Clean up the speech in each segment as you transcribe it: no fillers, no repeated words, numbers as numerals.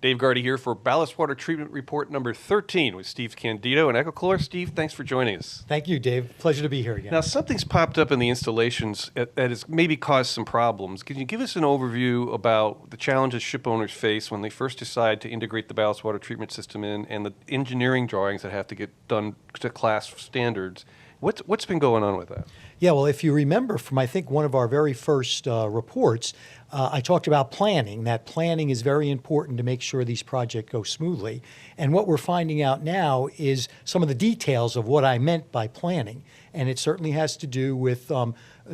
Dave Gardy here for Ballast Water Treatment Report number 13 with Steve Candito and Ecochlor. Steve, thanks for joining us. Thank you, Dave. Pleasure to be here again. Now, something's popped up in the installations that has maybe caused some problems. Can you give us an overview about the challenges ship owners face when they first decide to integrate the ballast water treatment system in, and the engineering drawings that have to get done to class standards? What's been going on with that? Yeah, well, if you remember from, I think, one of our very first reports, I talked about planning. That planning is very important to make sure these projects go smoothly. And what we're finding out now is some of the details of what I meant by planning. And it certainly has to do with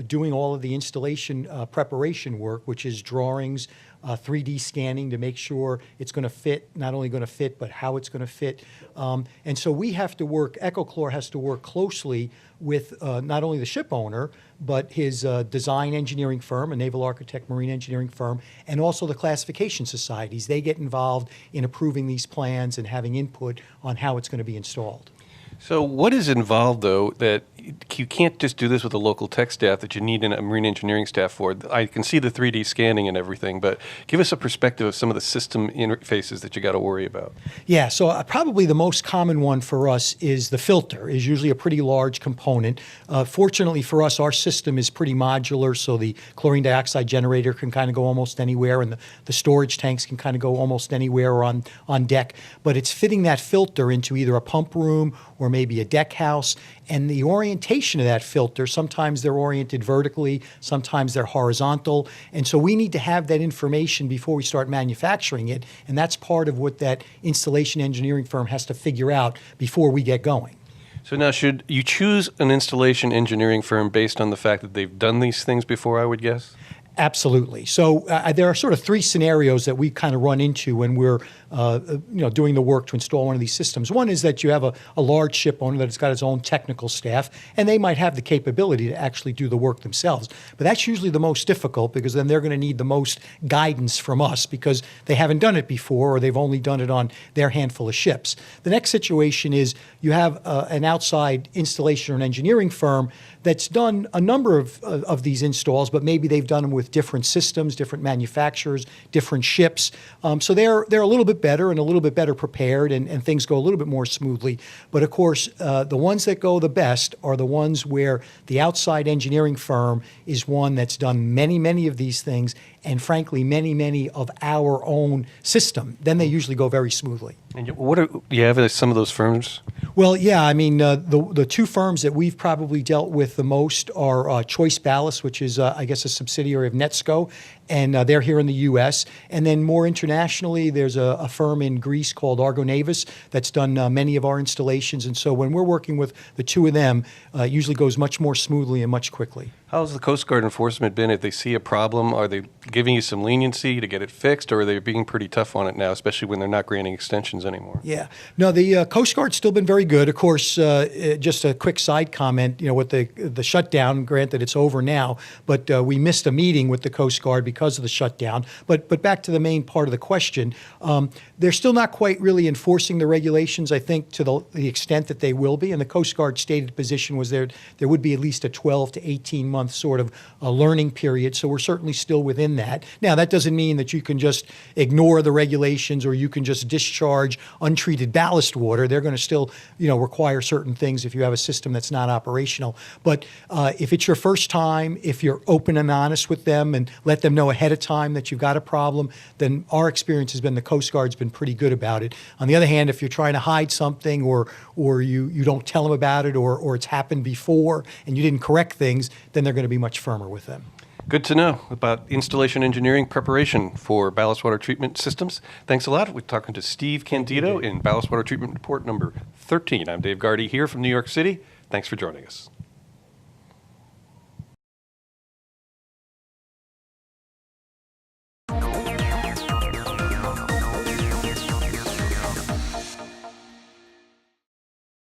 doing all of the installation preparation work, which is drawings, 3D scanning to make sure it's going to fit, not only going to fit, but how it's going to fit. And so we have to work, Ecochlor has to work closely with not only the ship owner, but his design engineering firm, a naval architect marine engineering firm, and also the classification societies. They get involved in approving these plans and having input on how it's going to be installed. So what is involved, though, that you can't just do this with a local tech staff, that you need a marine engineering staff for? I can see the 3D scanning and everything, but give us a perspective of some of the system interfaces that you got to worry about. Yeah, so probably the most common one for us is the filter, is usually a pretty large component. Fortunately for us, our system is pretty modular, so the chlorine dioxide generator can kind of go almost anywhere, and the storage tanks can kind of go almost anywhere on deck. But it's fitting that filter into either a pump room or maybe a deck house, and the orientation of that filter, sometimes they're oriented vertically, sometimes they're horizontal, and so we need to have that information before we start manufacturing it, and that's part of what that installation engineering firm has to figure out before we get going. So now, should you choose an installation engineering firm based on the fact that they've done these things before, I would guess? Absolutely. So there are sort of three scenarios that we kind of run into when we're doing the work to install one of these systems. One is that you have a large ship owner that's got its own technical staff, and they might have the capability to actually do the work themselves. But that's usually the most difficult, because then they're going to need the most guidance from us because they haven't done it before, or they've only done it on their handful of ships. The next situation is you have an outside installation or an engineering firm that's done a number of these installs, but maybe they've done them with different systems, different manufacturers, different ships. So they're a little bit better and a little bit better prepared, and things go a little bit more smoothly. But of course, the ones that go the best are the ones where the outside engineering firm is one that's done many of these things, and frankly, many of our own system. Then they usually go very smoothly. And do you have some of those firms? Well, yeah, I mean, the two firms that we've probably dealt with the most are Choice Ballast, which is, I guess, a subsidiary of Netsco, and they're here in the U.S. And then more internationally, there's a firm in Greece called Argo Navis that's done many of our installations. And so when we're working with the two of them, it usually goes much more smoothly and much quickly. How's the Coast Guard enforcement been? If they see a problem, are they giving you some leniency to get it fixed, or are they being pretty tough on it now, especially when they're not granting extensions anymore? Yeah. No, the Coast Guard's still been very good. Of course, just a quick side comment, with the shutdown, granted it's over now, but we missed a meeting with the Coast Guard because of the shutdown. But back to the main part of the question, they're still not quite really enforcing the regulations, I think, to the extent that they will be. And the Coast Guard stated position was there would be at least a 12 to 18-month sort of a learning period, so we're certainly still within that. Now, that doesn't mean that you can just ignore the regulations or you can just discharge untreated ballast water. They're going to still, require certain things if you have a system that's not operational. But if it's your first time, if you're open and honest with them and let them know ahead of time that you've got a problem, then our experience has been the Coast Guard's been pretty good about it. On the other hand, if you're trying to hide something or you don't tell them about it or it's happened before and you didn't correct things, then they're going to be much firmer with them. Good to know about installation engineering preparation for ballast water treatment systems. Thanks a lot. We're talking to Steve Candito in Ballast Water Treatment Report number 13. I'm Dave Gardy here from New York City. Thanks for joining us.